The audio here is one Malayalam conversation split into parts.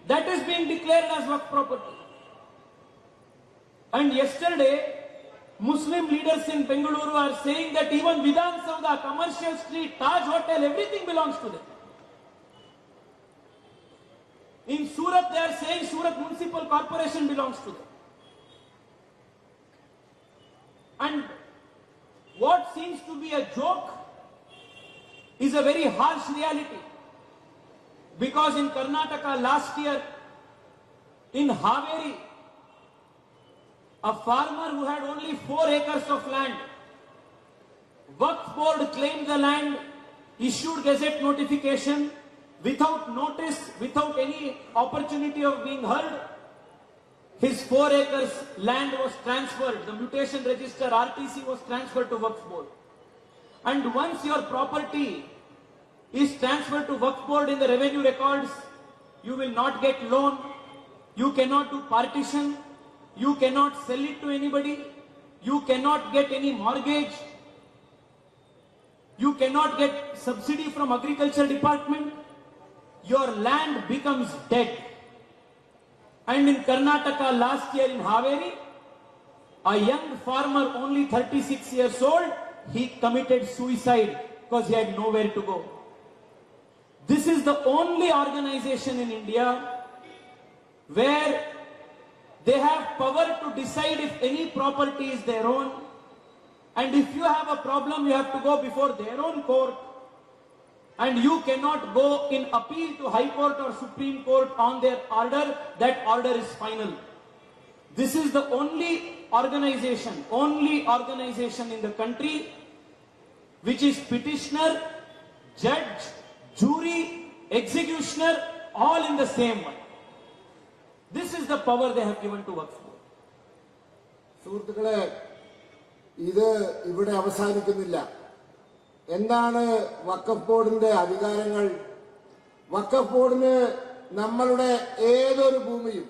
that is being declared as Waqf property. And yesterday, Muslim leaders in Bengaluru are saying that even Vidhan Sauda, Commercial Street, Taj Hotel, everything belongs to them. In Surat, they are saying Surat Municipal Corporation belongs to them. And what seems to be a joke is a very harsh reality. Because in Karnataka last year, in Haveri, a farmer who had only 4 acres of land, Waqf board claimed the land, issued gazette notification, without notice, without any opportunity of being heard. His 4 acres land was transferred, the mutation register RTC was transferred to Waqf board. And once your property is transferred to Waqf board in the revenue records, you will not get loan, you cannot do partition, you cannot sell it to anybody, you cannot get any mortgage, you cannot get subsidy from agriculture department, your land becomes dead. And in Karnataka last year in Haveri, a young farmer only 36 years old, he committed suicide because he had nowhere to go. This is the only organization in India where they have power to decide if any property is their own, and if you have a problem, you have to go before their own court, and you cannot go in appeal to High Court or Supreme Court on their order. That order is final. This is the only organization in the country which is petitioner, judge, jury, executioner, all in the same one. This is the power they have given to Waqf board. സുഹൃത്തുക്കളെ, ഇത് ഇവിടെ അവസാനിക്കുന്നില്ല. എന്താണ് വഖഫ് ബോർഡിന്റെ അധികാരങ്ങൾ? വഖഫ് ബോർഡിന് നമ്മളുടെ ഏതൊരു ഭൂമിയും,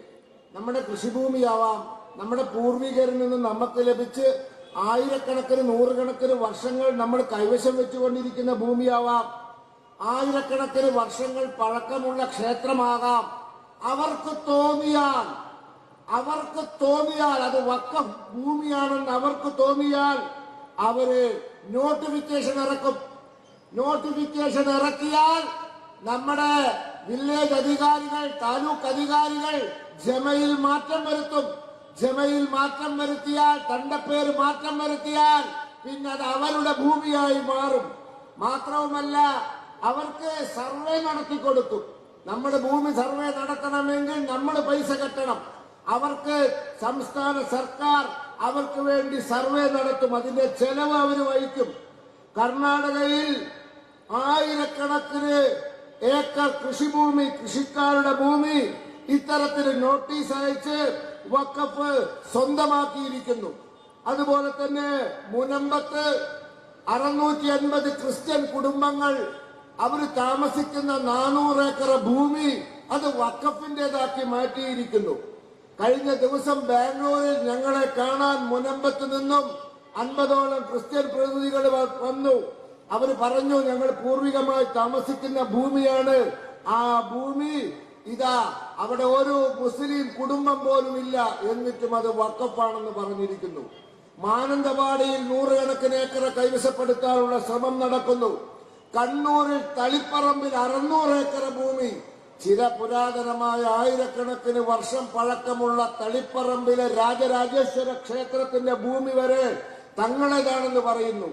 നമ്മുടെ കൃഷിഭൂമിയാവാം, നമ്മുടെ പൂർവികരിൽ നിന്ന് നമുക്ക് ലഭിച്ച് ആയിരക്കണക്കിന് നൂറുകണക്കിന് വർഷങ്ങൾ നമ്മൾ കൈവശം വെച്ചുകൊണ്ടിരിക്കുന്ന ഭൂമിയാവാം, ആയിരക്കണക്കിന് വർഷങ്ങൾ പഴക്കമുള്ള ക്ഷേത്രമാകാം, അവർക്ക് തോന്നിയാൽ അത് വഖഫ് ഭൂമിയാണെന്ന് അവർക്ക് തോന്നിയാൽ അവര് നോട്ടിഫിക്കേഷൻ ഇറക്കും. നോട്ടിഫിക്കേഷൻ ഇറക്കിയാൽ നമ്മുടെ വില്ലേജ് അധികാരികൾ, താലൂക്ക് അധികാരികൾ ജമയിൽ മാറ്റം വരുത്തും. ജമയിൽ മാറ്റം വരുത്തിയാൽ, തണ്ടപ്പേര് മാറ്റം വരുത്തിയാൽ പിന്നെ അത് അവരുടെ ഭൂമിയായി മാറും. മാത്രവുമല്ല, അവർക്ക് സർവേ നടത്തിക്കൊടുക്കും. നമ്മുടെ ഭൂമി സർവേ നടത്തണമെങ്കിൽ നമ്മൾ പൈസ കെട്ടണം. അവർക്ക് സംസ്ഥാന സർക്കാർ അവർക്ക് വേണ്ടി സർവേ നടത്തും. അതിന്റെ ചെലവ് അവർ വഹിക്കും. കർണാടകയിൽ ആയിരക്കണക്കിന് ഏക്കർ കൃഷിഭൂമി, കൃഷിക്കാരുടെ ഭൂമി ഇത്തരത്തിൽ നോട്ടീസ് അയച്ച് വഖഫ് സ്വന്തമാക്കിയിരിക്കുന്നു. അതുപോലെ തന്നെ മുനമ്പത്ത് 650 ക്രിസ്ത്യൻ കുടുംബങ്ങൾ അവർ താമസിക്കുന്ന 400 ഏക്കർ ഭൂമി അത് വഖഫിന്റേതാക്കി മാറ്റിയിരിക്കുന്നു. കഴിഞ്ഞ ദിവസം ബാംഗ്ലൂരിൽ ഞങ്ങളെ കാണാൻ മുനമ്പത്ത് നിന്നും 50ഓളം ക്രിസ്ത്യൻ പ്രതിനിധികൾ വന്നു. അവർ പറഞ്ഞു, ഞങ്ങൾ പൂർവികമായി താമസിക്കുന്ന ഭൂമിയാണ്, ആ ഭൂമി ഇതാ അവിടെ ഒരു മുസ്ലിം കുടുംബം പോലും ഇല്ല, എന്നിട്ടും അത് വഖഫാണെന്ന് പറഞ്ഞിരിക്കുന്നു. മാനന്തവാടിയിൽ 100 കണക്കിന് ഏക്കർ കൈവശപ്പെടുത്താനുള്ള ശ്രമം നടക്കുന്നു. കണ്ണൂരിൽ തളിപ്പറമ്പിൽ 600 ഏക്കർ ഭൂമി, ചില പുരാതനമായ ആയിരക്കണക്കിന് വർഷം പഴക്കമുള്ള തളിപ്പറമ്പിലെ രാജരാജേശ്വര ക്ഷേത്രത്തിന്റെ ഭൂമി വരെ തങ്ങളേതാണെന്ന് പറയുന്നു.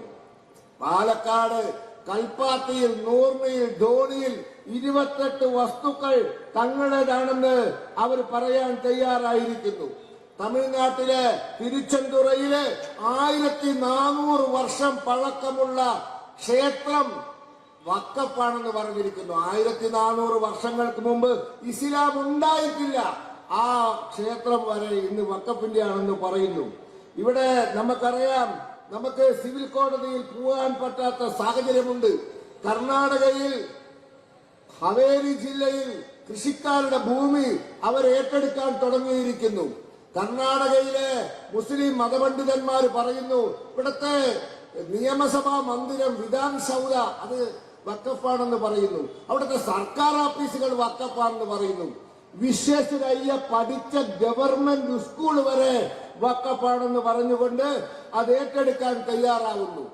പാലക്കാട് കൽപ്പാത്തിയിൽ, നൂർമയിൽ, ധോണിയിൽ 28 വസ്തുക്കൾ തങ്ങളേതാണെന്ന് അവർ പറയാൻ തയ്യാറായിരിക്കുന്നു. തമിഴ്നാട്ടിലെ തിരുച്ചെന്തുറയിലെ 1400 വർഷം പഴക്കമുള്ള ക്ഷേത്രം വഖഫാണെന്ന് പറഞ്ഞിരിക്കുന്നു. 1400 വർഷങ്ങൾക്ക് മുമ്പ് ഇസ്ലാം ഉണ്ടായിട്ടില്ല. ആ ക്ഷേത്രം വരെ ഇന്ന് വഖഫിന്റെ ആണെന്ന് പറയുന്നു. ഇവിടെ നമുക്കറിയാം, നമുക്ക് സിവിൽ കോടതിയിൽ പോകാൻ പറ്റാത്ത സാഹചര്യമുണ്ട്. കർണാടകയിൽ ഹവേരി ജില്ലയിൽ കൃഷിക്കാരുടെ ഭൂമി അവർ ഏറ്റെടുക്കാൻ തുടങ്ങിയിരിക്കുന്നു. കർണാടകയിലെ മുസ്ലിം മതപണ്ഡിതന്മാർ പറയുന്നു, ഇവിടുത്തെ നിയമസഭാ മന്ദിരം വിധാൻ സൗദ അത് വഖഫാണെന്ന് പറയുന്നു. അവിടുത്തെ സർക്കാർ ഓഫീസുകൾ വഖഫാണെന്ന് പറയുന്നു. വിശ്വസരയ്യ പഠിച്ച ഗവൺമെന്റ് സ്കൂൾ വരെ വക്കഫാണെന്ന് പറഞ്ഞുകൊണ്ട് അത് ഏറ്റെടുക്കാൻ തയ്യാറാവുന്നു.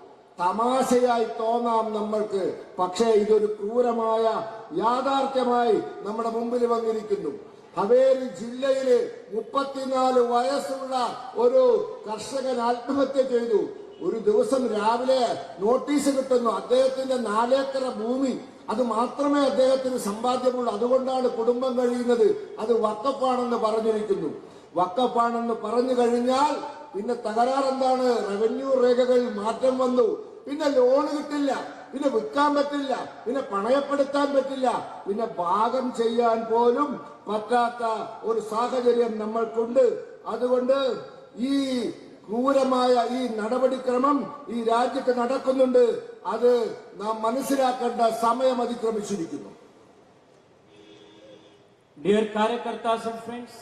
തമാശയായി തോന്നാം നമ്മൾക്ക്, പക്ഷേ ഇതൊരു ക്രൂരമായ യാഥാർത്ഥ്യമായി നമ്മുടെ മുമ്പിൽ വന്നിരിക്കുന്നു. ഹവേരി ജില്ലയില് 34 വയസ്സുള്ള ഒരു കർഷകൻ ആത്മഹത്യ ചെയ്തു. ഒരു ദിവസം രാവിലെ നോട്ടീസ് കിട്ടുന്നു, അദ്ദേഹത്തിന്റെ 4 ഏക്കർ ഭൂമി, അത് മാത്രമേ അദ്ദേഹത്തിന് സമ്പാദ്യമുള്ളൂ, അതുകൊണ്ടാണ് കുടുംബം കഴിയുന്നത്, അത് വക്കഫാണെന്ന് പറഞ്ഞിരിക്കുന്നു. വക്കഫാണെന്ന് പറഞ്ഞു കഴിഞ്ഞാൽ പിന്നെ തകരാറെന്താണ്? റവന്യൂ രേഖകളിൽ മാറ്റം വന്നു. പിന്നെ ലോണ് കിട്ടില്ല, പിന്നെ വിൽക്കാൻ പറ്റില്ല, പിന്നെ പണയപ്പെടുത്താൻ പറ്റില്ല, പിന്നെ ഭാഗം ചെയ്യാൻ പോലും പറ്റാത്ത ഒരു സാഹചര്യം നമ്മൾക്കുണ്ട്. അതുകൊണ്ട് ഈ ക്രൂരമായ ഈ നടപടിക്രമം ഈ രാജ്യത്ത് നടക്കുന്നുണ്ട്. അത് നാം മനസ്സിലാക്കേണ്ട സമയം അതിക്രമിച്ചിരിക്കുന്നു. Dear Karyakartas and friends,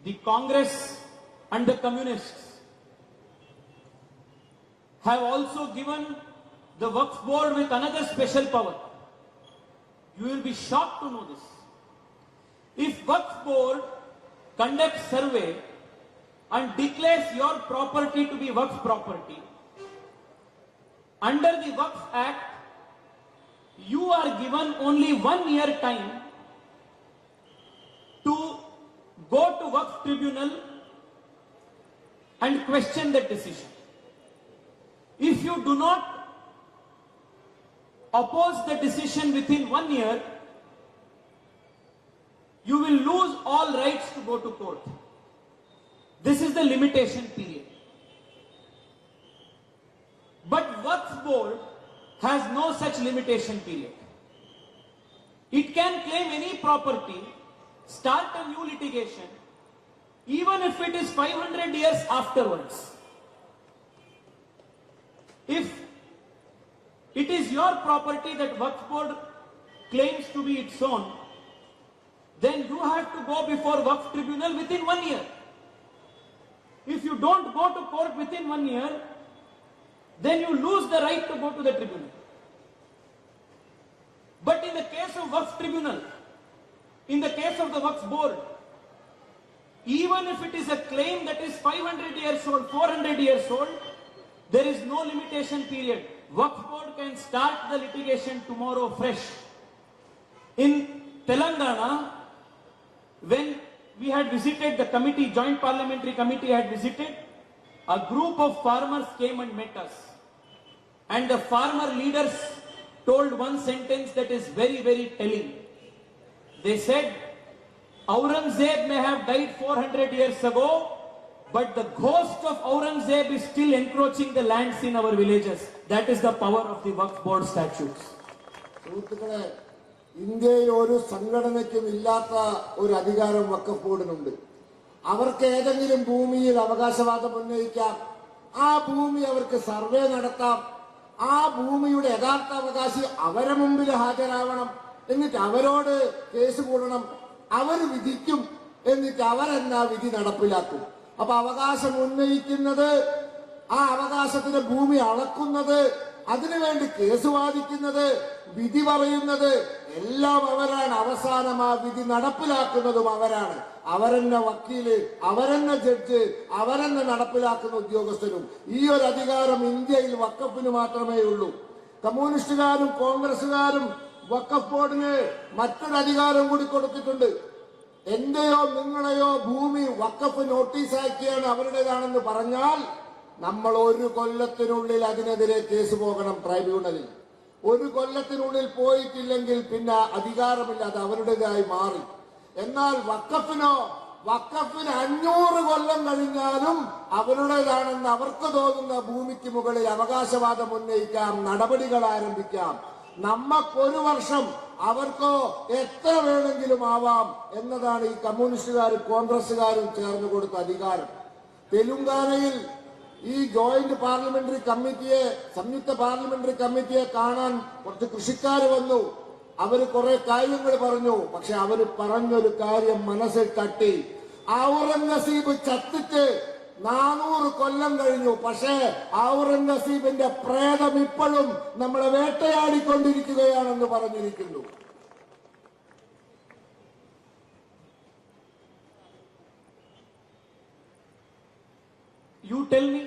the Congress and the Communists have also given the Waqf Board with another special power. You will be shocked to know this. If Waqf Board conducts survey and declares your property to be Waqf property, under the Waqf Act, you are given only 1 year time to go to Waqf tribunal and question that decision. If you do not oppose the decision within 1 year, you will lose all rights to go to court. This is the limitation period. But Waqf Board has no such limitation period. It can claim any property, start a new litigation, even if it is 500 years afterwards. If it is your property that Waqf Board claims to be its own, then you have to go before Waqf tribunal within 1 year. If you don't go to court within 1 year, then you lose the right to go to the tribunal. But in the case of Waqf tribunal, in the case of the Waqf Board, even if it is a claim that is 500 years old, 400 years old, there is no limitation period. Waqf Board can start the litigation tomorrow fresh. In Telangana, when we had visited the committee, joint parliamentary committee had visited, a group of farmers came and met us. And the farmer leaders told one sentence that is very, very telling. They said, Aurangzeb may have died 400 years ago, but the ghost of Aurangzeb is still encroaching the lands in our villages. That is the power of the Waqf Board statutes. സുഹൃത്തുക്കളെ, ഇന്ത്യയിൽ ഒരു സംഘടനയ്ക്കും ഇല്ലാത്ത ഒരു അധികാരം വഖഫ് ബോർഡിനുണ്ട്. അവർക്ക് ഏതെങ്കിലും ഭൂമിയിൽ അവകാശവാദം ഉന്നയിക്കാം, ആ ഭൂമി അവർക്ക് സർവേ നടത്താം, ആ ഭൂമിയുടെ യഥാർത്ഥ അവകാശി അവരെ മുമ്പിൽ ഹാജരാവണം, എന്നിട്ട് അവരോട് കേസ് കൂടണം, അവർ വിധിക്കും, എന്നിട്ട് അവരെന്നാ വിധി നടപ്പിലാക്കും. അപ്പൊ അവകാശം ഉന്നയിക്കുന്നത്, ആ അവകാശത്തിന് ഭൂമി അളക്കുന്നത്, അതിനുവേണ്ടി കേസ് വാദിക്കുന്നത്, വിധി പറയുന്നത് എല്ലാം അവരാണ്. അവസാനം ആ വിധി നടപ്പിലാക്കുന്നതും അവരാണ്. അവരെന്നെ വക്കീല്, അവരെന്നെ ജഡ്ജ്, അവരെന്നെ നടപ്പിലാക്കുന്ന ഉദ്യോഗസ്ഥരും. ഈ ഒരു അധികാരം ഇന്ത്യയിൽ വഖഫിന് മാത്രമേ ഉള്ളൂ. കമ്മ്യൂണിസ്റ്റുകാരും കോൺഗ്രസുകാരും വഖഫ് ബോർഡിന് മറ്റൊരു അധികാരം കൂടി കൊടുത്തിട്ടുണ്ട്. എന്റെയോ നിങ്ങളെയോ ഭൂമി വഖഫ് നോട്ടീസാക്കിയാണ് അവരുടേതാണെന്ന് പറഞ്ഞാൽ നമ്മൾ 1 കൊല്ലത്തിനുള്ളിൽ അതിനെതിരെ കേസ് പോകണം ട്രൈബ്യൂണലിൽ. 1 കൊല്ലത്തിനുള്ളിൽ പോയിട്ടില്ലെങ്കിൽ പിന്നെ അധികാരമില്ല, അത് അവരുടേതായി മാറി. എന്നാൽ വഖഫിന് 500 കൊല്ലം കഴിഞ്ഞാലും അവരുടേതാണെന്ന് അവർക്ക് തോന്നുന്ന ഭൂമിക്ക് മുകളിൽ അവകാശവാദം ഉന്നയിക്കാം, നടപടികൾ ആരംഭിക്കാം. നമ്മക്കൊരു വർഷം, അവർക്കോ എത്ര വേണമെങ്കിലും ആവാം എന്നതാണ് ഈ കമ്മ്യൂണിസ്റ്റുകാരും കോൺഗ്രസുകാരും ചേർന്ന് കൊടുത്ത അധികാരം. തെലുങ്കാനയിൽ ഈ ജോയിന്റ് പാർലമെന്ററി കമ്മിറ്റിയെ, സംയുക്ത പാർലമെന്ററി കമ്മിറ്റിയെ കാണാൻ കുറച്ച് കൃഷിക്കാർ വന്നു. അവര് കുറെ കാര്യങ്ങൾ പറഞ്ഞു. പക്ഷെ അവര് പറഞ്ഞൊരു കാര്യം മനസ്സിൽ തട്ടി. ഔറംഗസീബ് ചത്തിട്ട് 400 കൊല്ലം കഴിഞ്ഞു, പക്ഷേ ഔറംഗസീബിന്റെ പ്രേതം ഇപ്പോഴും നമ്മളെ വേട്ടയാടിക്കൊണ്ടിരിക്കുകയാണെന്ന് പറഞ്ഞിരിക്കുന്നു. You tell me,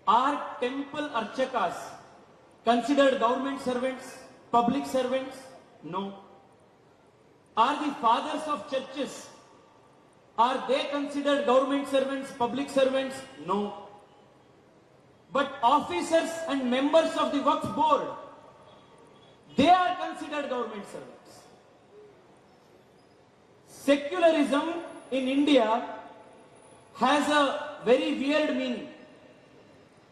are temple archakas considered government servants, public servants? No. Are the fathers of churches, are they considered government servants, public servants? No. But officers and members of the Waqf board, they are considered government servants. Secularism in India has a very weird meaning.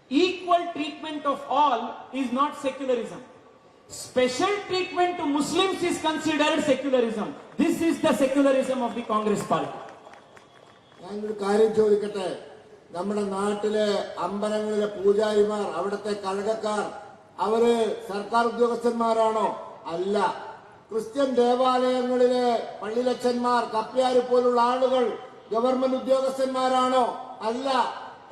Equal treatment of all is not secularism. Special treatment to Muslims is considered secularism. This is the secularism of the Congress party. ഞാനൊരു കാര്യം ചോദിക്കട്ടെ, നമ്മുടെ നാട്ടിലെ അമ്പലങ്ങളിലെ പൂജാരിമാർ, അവിടുത്തെ കഴകക്കാർ, അവര് സർക്കാർ ഉദ്യോഗസ്ഥന്മാരാണോ? അല്ല. ക്രിസ്ത്യൻ ദേവാലയങ്ങളിലെ പള്ളിലച്ചന്മാർ, കപ്പ്യാര് പോലുള്ള ആളുകൾ ഗവൺമെന്റ് ഉദ്യോഗസ്ഥന്മാരാണോ? അല്ല.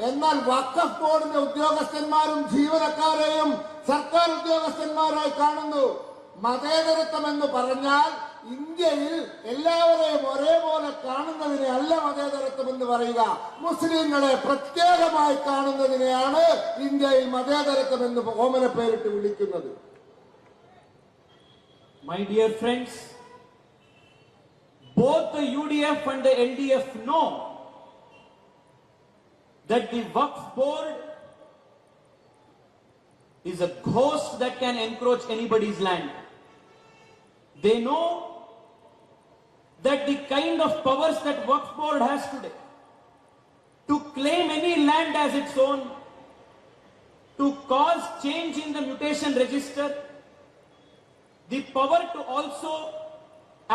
എന്നാൽ വഖഫ് ബോർഡിന്റെ ഉദ്യോഗസ്ഥന്മാരും ജീവനക്കാരെയും സർക്കാർ ഉദ്യോഗസ്ഥന്മാരായി കാണുന്നു. മതേതരത്വം എന്ന് പറഞ്ഞാൽ ഇന്ത്യയിൽ എല്ലാവരെയും ഒരേപോലെ കാണുന്നതിനെ അല്ല മതേതരത്വം എന്ന് പറയുക. മുസ്ലിങ്ങളെ പ്രത്യേകമായി കാണുന്നതിനെയാണ് ഇന്ത്യയിൽ മതേതരത്വം എന്ന് ഓമന പേരിട്ട് വിളിക്കുന്നത്. My dear friends, both the UDF and the LDF know that the Waqf board is a ghost that can encroach anybody's land. They know that the kind of powers that Waqf board has today to claim any land as its own, to cause change in the mutation register, the power to also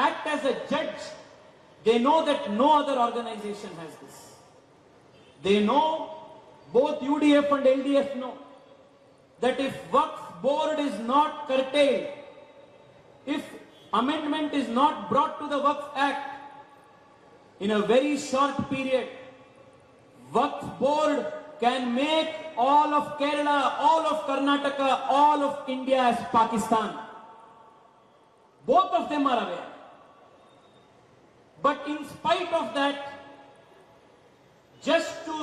act as a judge, they know that no other organization has this. They know, both UDF and LDF know, that if Waqf board is not curtailed, if amendment is not brought to the Waqf Act in a very short period, Waqf board can make all of Kerala, all of Karnataka, all of India as Pakistan. Both of them are aware. But in spite of that, just to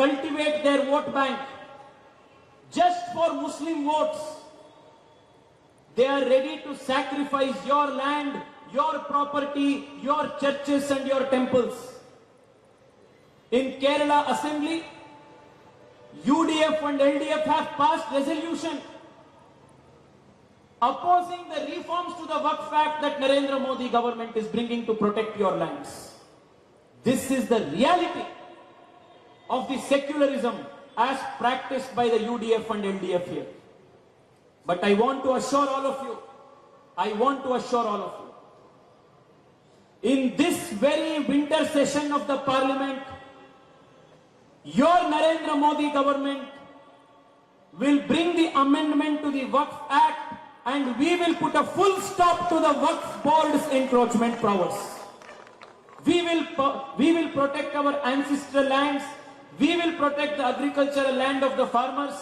cultivate their vote bank, just for Muslim votes, they are ready to sacrifice your land, your property, your churches and your temples. In Kerala Assembly, UDF and LDF have passed resolution opposing the reforms to the Waqf Act that Narendra Modi government is bringing to protect your lands. This is the reality of the secularism as practiced by the UDF and LDF here. But I want to assure all of you, in this very winter session of the parliament, your Narendra Modi government will bring the amendment to the Waqf Act and we will put a full stop to the Waqf board's encroachment powers. We will protect our ancestral lands. We will protect the agricultural land of the farmers.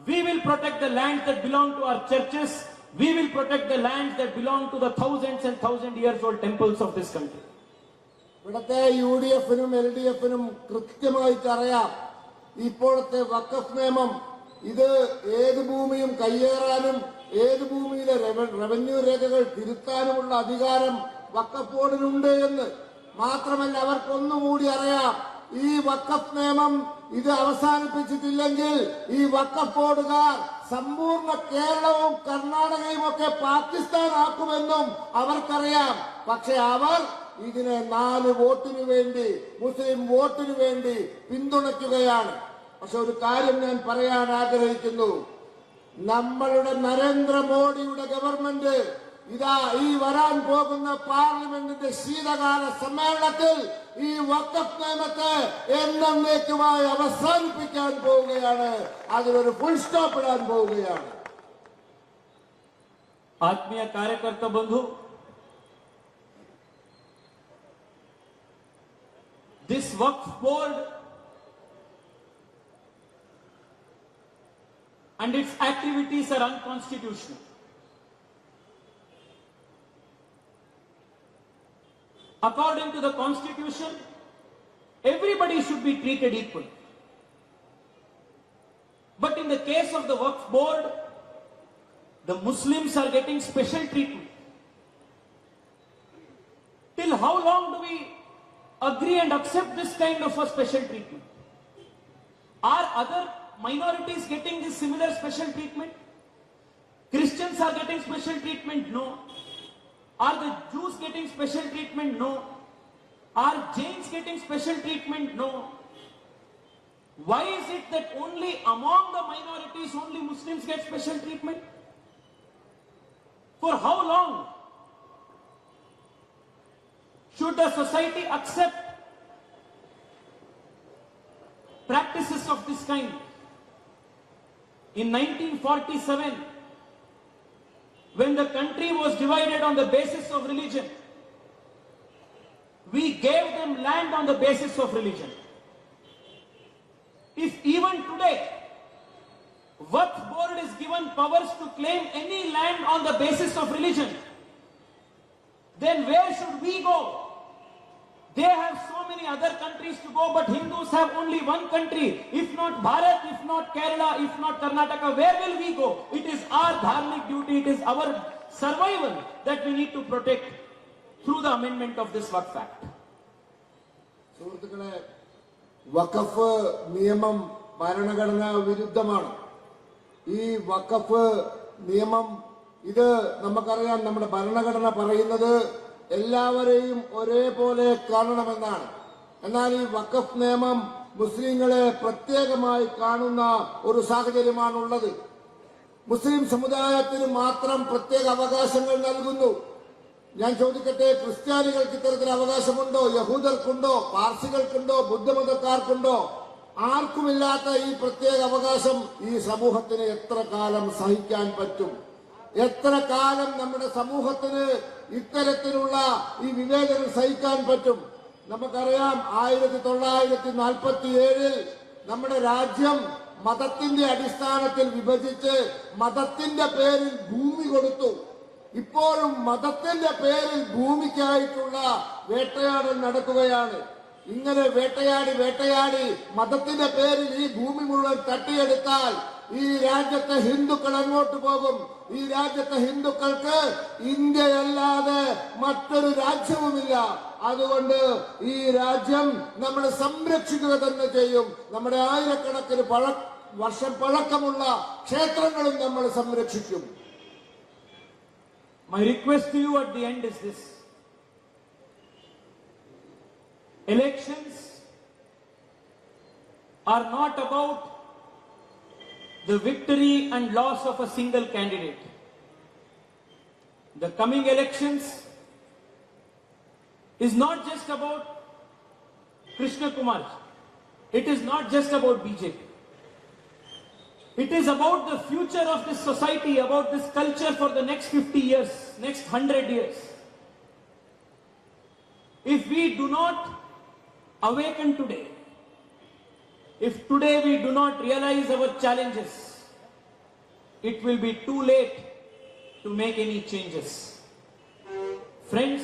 We will protect the lands that belong to our churches. We will protect the lands that belong to the thousands and years old temples of this country. ഇവിടത്തെ UDF-നും LDF-നും കൃത്യമായിട്ട് അറിയാം ഇപ്പോഴത്തെ വഖഫ് നിയമം ഇത് ഏത് ഭൂമിയും കയ്യേറാനും ഏത് ഭൂമിയിലെ റവന്യൂ രേഖകൾ തിരുത്താനുമുള്ള അധികാരം വഖഫ് ബോർഡിനുണ്ട് എന്ന്. മാത്രമല്ല അവർക്കൊന്നുകൂടി അറിയാം, ഈ വഖഫ് നിയമം ഇത് അവസാനിപ്പിച്ചിട്ടില്ലെങ്കിൽ ഈ വഖഫ് ബോർഡുകാർ സമ്പൂർണ്ണ കേരളവും കർണാടകയും ഒക്കെ പാകിസ്ഥാൻ ആക്കുമെന്നും അവർക്കറിയാം. പക്ഷെ അവർ ഇതിനെ 4 വോട്ടിനു വേണ്ടി, മുസ്ലിം വോട്ടിനു വേണ്ടി പിന്തുണയ്ക്കുകയാണ്. പക്ഷെ ഒരു കാര്യം ഞാൻ പറയാൻ ആഗ്രഹിക്കുന്നു, നമ്മളുടെ നരേന്ദ്രമോദിയുടെ ഗവൺമെന്റ് ഇതാ ഈ വരാൻ പോകുന്ന പാർലമെന്റിന്റെ ശീതകാല സമ്മേളനത്തിൽ ഈ വഖഫ് നിയമത്തെ എന്നേക്കുമായി അവസാനിപ്പിക്കാൻ പോവുകയാണ്. അതിനൊരു ഫുൾ സ്റ്റോപ്പ് ഇടാൻ പോവുകയാണ്. ആത്മീയ കാര്യകർത്ത ബന്ധു, this Waqf board and its activities are unconstitutional. According to the Constitution, Everybody should be treated equally. But in the case of the Waqf board, the Muslims are getting special treatment. Till how long do we agree and accept this kind of a special treatment? Are other minorities getting this similar special treatment? Christians are getting special treatment? No. Are the Jews getting special treatment? No. Are Jains getting special treatment? No. Why is it that only among the minorities only Muslims get special treatment? For how long should the society accept practices of this kind? In 1947, when the country was divided on the basis of religion, we gave them land on the basis of religion. If even today, Waqf board is given powers to claim any land on the basis of religion, then where should we go? They have so many other countries to go, but Hindus have only one country. If not Bharat, if not Kerala, if not Karnataka, where will we go? It is our dharmic duty, it is our survival that we need to protect through the amendment of this Waqf Act. സുഹൃത്തുക്കളെ, വഖഫ് നിയമം ഭരണഘടനാ വിരുദ്ധമാണ്. ഈ വഖഫ് നിയമം ഇത് നമുക്കറിയാം, നമ്മുടെ ഭരണഘടന പറയുന്നത് എല്ലാവരെയും ഒരേപോലെ കാണണമെന്നാണ്. എന്നാൽ ഈ വഖഫ് നിയമം മുസ്ലിങ്ങളെ പ്രത്യേകമായി കാണുന്ന ഒരു സാഹചര്യമാണുള്ളത്. മുസ്ലിം സമുദായത്തിന് മാത്രം പ്രത്യേക അവകാശങ്ങൾ നൽകുന്നു. ഞാൻ ചോദിക്കട്ടെ, ക്രിസ്ത്യാനികൾക്ക് ഇത്തരത്തിൽ അവകാശമുണ്ടോ? യഹൂദർക്കുണ്ടോ? പാർസികൾക്കുണ്ടോ? ബുദ്ധമതക്കാർക്കുണ്ടോ? ആർക്കുമില്ലാത്ത ഈ പ്രത്യേക അവകാശം ഈ സമൂഹത്തിന് എത്ര കാലം സഹിക്കാൻ പറ്റും? എത്ര കാലം നമ്മുടെ സമൂഹത്തിന് ഇത്തരത്തിലുള്ള ഈ വിവേചനം സഹിക്കാൻ പറ്റും? നമുക്കറിയാം, 1947 നമ്മുടെ രാജ്യം മതത്തിന്റെ അടിസ്ഥാനത്തിൽ വിഭജിച്ച് മതത്തിന്റെ പേരിൽ ഭൂമി കൊടുത്തു. ഇപ്പോഴും മതത്തിന്റെ പേരിൽ ഭൂമിക്കായിട്ടുള്ള വേട്ടയാടൽ നടക്കുകയാണ്. ഇങ്ങനെ വേട്ടയാടി മതത്തിന്റെ പേരിൽ ഈ ഭൂമി മുഴുവൻ തട്ടിയെടുത്താൽ ഈ രാജ്യത്തെ ഹിന്ദുക്കൾ അങ്ങോട്ട് പോകും. ഈ രാജ്യത്തെ ഹിന്ദുക്കൾക്ക് ഇന്ത്യയല്ലാതെ മറ്റൊരു രാജ്യവുമില്ല. അതുകൊണ്ട് ഈ രാജ്യം നമ്മൾ സംരക്ഷിക്കുക തന്നെ ചെയ്യും. നമ്മുടെ ആയിരക്കണക്കിന് വർഷം പഴക്കമുള്ള ക്ഷേത്രങ്ങളും നമ്മൾ സംരക്ഷിക്കും. My request to you at the end is this. Elections are not about the victory and loss of a single candidate. The coming elections is not just about Krishna Kumar. It is not just about BJP. It is about the future of this society, about this culture for the next 50 years, next 100 years. If we do not awaken today, if today we do not realize our challenges, it will be too late to make any changes. Friends,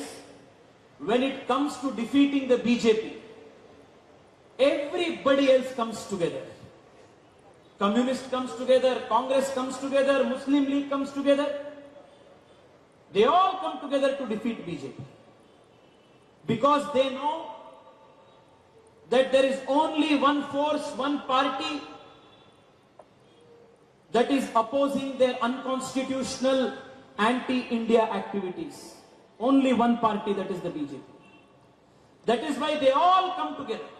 when it comes to defeating the BJP, everybody else comes together. Communist comes together, Congress comes together, Muslim League comes together. They all come together to defeat BJP. Because they know that there is only one force, one party that is opposing their unconstitutional anti-India activities. Only one party, that is the BJP. That is why they all come together.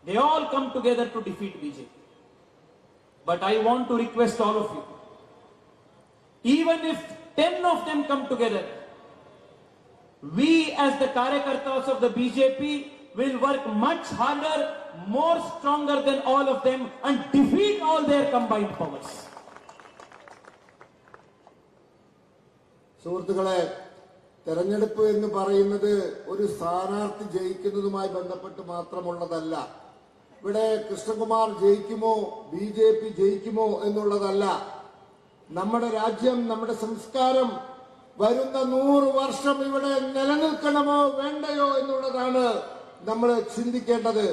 They all come together to defeat BJP. But I want to request all of you, even if 10 of them come together, we as the Karyakartas of the BJP will work much harder, more stronger than all of them and defeat all their combined powers. സുഹൃത്തുക്കളെ, തെരഞ്ഞെടുപ്പ് എന്ന് പറയുന്നത് ഒരു സ്ഥാനാർത്ഥി ജയിക്കുന്നതുമായി ബന്ധപ്പെട്ട് മാത്രമുള്ളതല്ല. ഇവിടെ കൃഷ്ണകുമാർ ജയിക്കുമോ BJP ജയിക്കുമോ എന്നുള്ളതല്ല. നമ്മുടെ രാജ്യം, നമ്മുടെ സംസ്കാരം വരുന്ന 100 വർഷം ഇവിടെ നിലനിൽക്കണമോ വേണ്ടയോ എന്നുള്ളതാണ് നമ്മൾ ചിന്തിക്കേണ്ടത്.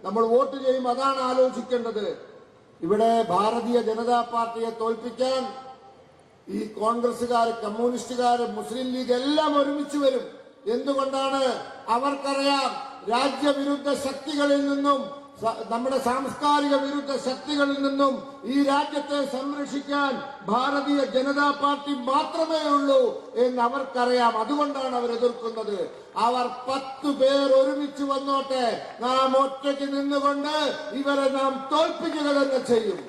നമ്മൾ വോട്ട് ചെയ്യും അതാണ് ആലോചിക്കേണ്ടത്. ഇവിടെ ഭാരതീയ ജനതാ പാർട്ടിയെ തോൽപ്പിക്കാൻ ഈ കോൺഗ്രസുകാർ, കമ്മ്യൂണിസ്റ്റുകാർ, മുസ്ലിം ലീഗ് എല്ലാം ഒരുമിച്ച് വരും. എന്തുകൊണ്ടാണ്? അവർക്കറിയാം രാജ്യവിരുദ്ധ ശക്തികളിൽ നിന്നും, നമ്മുടെ സാംസ്കാരിക വിരുദ്ധ ശക്തികളിൽ നിന്നും ഈ രാജ്യത്തെ സംരക്ഷിക്കാൻ ഭാരതീയ ജനതാ പാർട്ടി മാത്രമേ ഉള്ളൂ എന്ന് അവർക്കറിയാം. അതുകൊണ്ടാണ് അവർ എതിർക്കുന്നത്. അവർ 10 പേർ ഒരുമിച്ച് വന്നോട്ടെ, നാം ഒറ്റയ്ക്ക് നിന്നുകൊണ്ട് ഇവരെ നാം തോൽപ്പിക്കുക തന്നെ ചെയ്യും.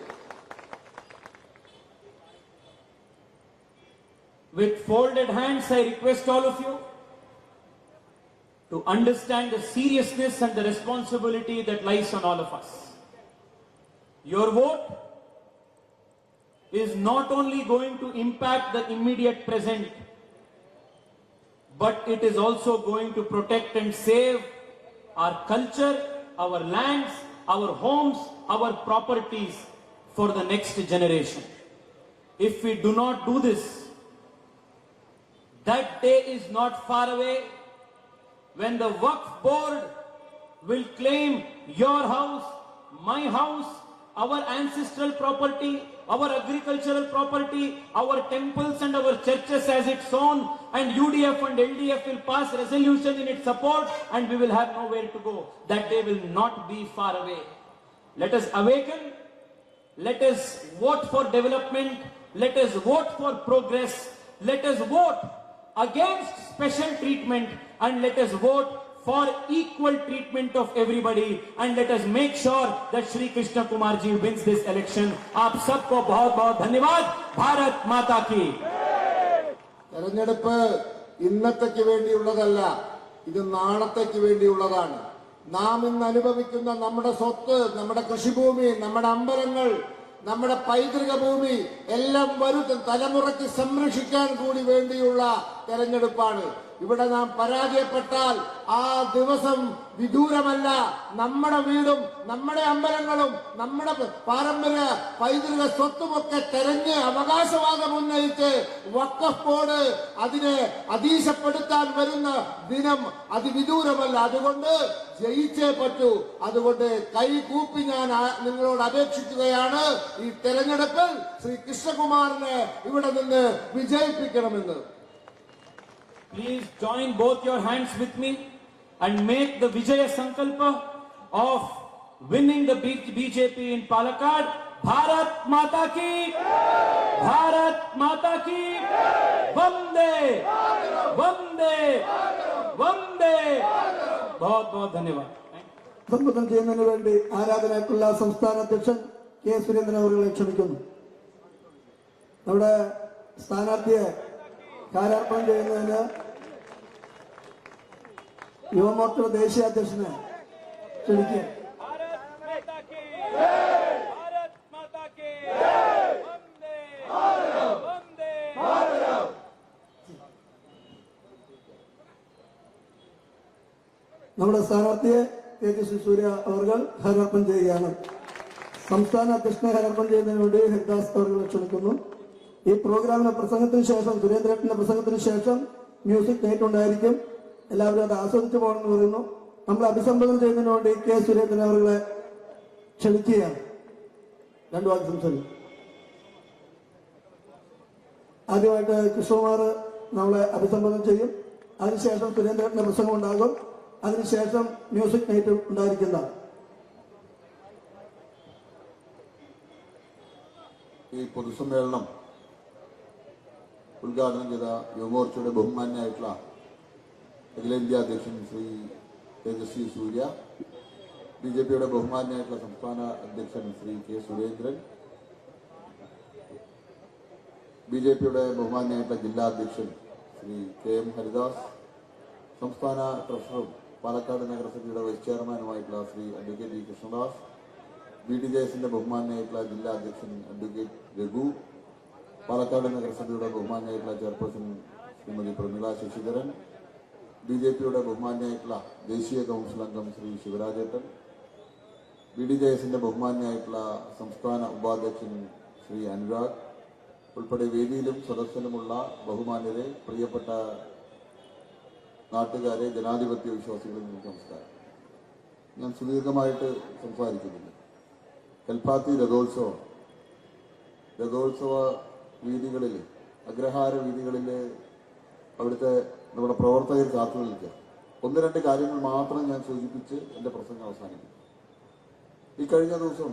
With folded hands, I request all of you to understand the seriousness and the responsibility that lies on all of us. Your vote is not only going to impact the immediate present, but it is also going to protect and save our culture, our lands, our homes, our properties for the next generation. If we do not do this, that day is not far away when the Waqf board will claim your house, my house, our ancestral property, our agricultural property, our temples and our churches as its own, and UDF and LDF will pass resolution in its support, and we will have nowhere to go. That day will not be far away. Let us awaken. Let us vote for development. Let us vote for progress. Let us vote against special treatment, and let us vote for equal treatment of everybody, and let us make sure that Shri Krishna Kumar ji wins this election. आप सबको बहुत बहुत धन्यवाद. भारत माता की. തെരഞ്ഞെടുപ്പ് ഇന്നത്തേക്ക് വേണ്ടിയുള്ളതല്ല, ഇത് നാളത്തേക്ക് വേണ്ടിയുള്ളതാണ്. നാം ഇന്ന് അനുഭവിക്കുന്ന നമ്മുടെ സ്വത്ത്, നമ്മുടെ കൃഷിഭൂമി, നമ്മുടെ അമ്പലങ്ങൾ, നമ്മുടെ പൈതൃക ഭൂമി എല്ലാം വരും തലമുറയ്ക്ക് സംരക്ഷിക്കാൻ കൂടി വേണ്ടിയുള്ള തെരഞ്ഞെടുപ്പാണ്. ഇവിടെ നാം പരാജയപ്പെട്ടാൽ ആ ദിവസം വിദൂരമല്ല. നമ്മുടെ വീടും നമ്മുടെ അമ്പലങ്ങളും നമ്മുടെ പാരമ്പര്യ പൈതൃക സ്വത്തുമൊക്കെ തെരഞ്ഞ് അവകാശവാദം ഉന്നയിച്ച് വഖഫ് ബോർഡ് അതിനെ അധീശപ്പെടുത്താൻ വരുന്ന ദിനം അതിവിദൂരമല്ല. അതുകൊണ്ട് ജയിച്ചേ പറ്റൂ. അതുകൊണ്ട് കൈകൂപ്പി ഞാൻ നിങ്ങളോട് അപേക്ഷിക്കുകയാണ്, ഈ തെരഞ്ഞെടുപ്പിൽ ശ്രീ കൃഷ്ണകുമാറിനെ ഇവിടെ നിന്ന് വിജയിപ്പിക്കണമെന്ന്. Please join both your hands with me and make the Vijaya Sankalpa of winning the BJP in Palakkad. Bharat Mata ki! Bharat Mata ki! Vande! Vande! Vande! बहुत बहुत धन्यवाद. സംബന്ധം ചെയ്യുന്നതിന് വേണ്ടി ആരാധനയ്ക്കുള്ള സംസ്ഥാന അധ്യക്ഷൻ കെ സുരേന്ദ്രൻ അവരെ ക്ഷണിക്കുന്നു. നമ്മുടെ സ്ഥാനാർത്ഥിയെ കാരാർപ്പണം ചെയ്യുന്നതിന് യുവമോർച്ച ദേശീയ അധ്യക്ഷനെ ക്ഷണിക്കുക. നമ്മുടെ സ്ഥാനാർത്ഥിയെ തേജസ്വി സൂര്യ അവർ ഹരാർപ്പണം ചെയ്യുകയാണ്. സംസ്ഥാന അധ്യക്ഷനെ ഹരാർപ്പണം ചെയ്യുന്നതിന് വേണ്ടി ഹരിദാസ് അവർ ക്ഷണിക്കുന്നു. ഈ പ്രോഗ്രാമിന്റെ പ്രസംഗത്തിന് ശേഷം, സുരേന്ദ്രന്റെ പ്രസംഗത്തിന് ശേഷം മ്യൂസിക് നൈറ്റ് ഉണ്ടായിരിക്കും. എല്ലാവരും അത് ആസ്വദിച്ചു പോകണമെന്ന് പറയുന്നു. നമ്മൾ അഭിസംബോധന ചെയ്യുന്നതിന് വേണ്ടി കെ സുരേന്ദ്രൻ അവരെ ക്ഷണിക്കുകയാണ്. രണ്ടു വാക്ക് സംസാരിക്കും. ആദ്യമായിട്ട് കൃഷ്ണകുമാർ നമ്മളെ അഭിസംബോധന ചെയ്യും. അതിനുശേഷം സുരേന്ദ്രന്റെ പ്രസംഗം ഉണ്ടാകും. അതിനുശേഷം മ്യൂസിക് നൈറ്റ് ഉണ്ടായിരിക്കുന്നതാണ്. ഈ പൊതുസമ്മേളനം ഉദ്ഘാടനം ചെയ്ത യുവമോർച്ചയുടെ ബഹുമാന്യായിട്ടുള്ള അഖിലേന്ത്യാ അധ്യക്ഷൻ ശ്രീ തേജസ്വി സൂര്യ, ബിജെപിയുടെ ബഹുമാന്യായിട്ടുള്ള സംസ്ഥാന അധ്യക്ഷൻ ശ്രീ കെ സുരേന്ദ്രൻ, ബിജെപിയുടെ ബഹുമാന്യായിട്ടുള്ള ജില്ലാ അധ്യക്ഷൻ ശ്രീ കെ എം ഹരിദാസ്, സംസ്ഥാന ട്രഷററും പാലക്കാട് നഗരസഭയുടെ വൈസ് ചെയർമാനുമായിട്ടുള്ള ശ്രീ അഡ്വക്കേറ്റ് വി കൃഷ്ണദാസ്, BDJSന്റെ ബഹുമാന്യായിട്ടുള്ള ജില്ലാ അധ്യക്ഷൻ അഡ്വക്കേറ്റ് രഘു, പാലക്കാട് നഗരസഭയുടെ ബഹുമാന്യായിട്ടുള്ള ചെയർപേഴ്സൺ ശ്രീമതി പ്രമീള ശശിധരൻ, BJPയുടെ ബഹുമാന്യായിട്ടുള്ള ദേശീയ കൗൺസിൽ അംഗം ശ്രീ ശിവരാജേട്ടൻ, BDJSന്റെ ബഹുമാന്യായിട്ടുള്ള സംസ്ഥാന ഉപാധ്യക്ഷൻ ശ്രീ അനുരാഗ് ഉൾപ്പെടെ വേദിയിലും സദസ്സിലുമുള്ള ബഹുമാന്യരെ, പ്രിയപ്പെട്ട നാട്ടുകാരെ, ജനാധിപത്യ വിശ്വാസികളിൽ നിന്ന് നമസ്കാരം. ഞാൻ സുദീർഘമായിട്ട് സംസാരിക്കുന്നില്ല. കൽപ്പാത്തി രഥോത്സവ വീതികളിൽ, അഗ്രഹാര വീതികളിൽ അവിടുത്തെ നമ്മുടെ പ്രവർത്തകർ കാത്തു നിൽക്കുക. ഒന്ന് രണ്ട് കാര്യങ്ങൾ മാത്രം ഞാൻ സൂചിപ്പിച്ച് എൻ്റെ പ്രസംഗം അവസാനിക്കും. ഈ കഴിഞ്ഞ ദിവസം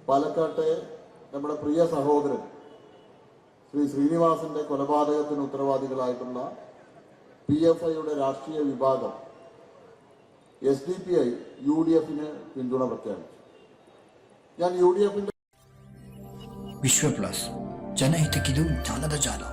പാലക്കാട്ടെ നമ്മുടെ പ്രിയ സഹോദരൻ ശ്രീ ശ്രീനിവാസന്റെ കൊലപാതകത്തിന് ഉത്തരവാദികളായിട്ടുള്ള PFIയുടെ രാഷ്ട്രീയ വിഭാഗം SDPI UDFന് പിന്തുണ പ്രഖ്യാപിച്ചു. ഞാൻ UDFന്റെ ವಿಶ್ವ ಪ್ಲಸ್ ಜನಹಿತಕ್ಕಿದು ಜಾಲದ ಜಾಲ.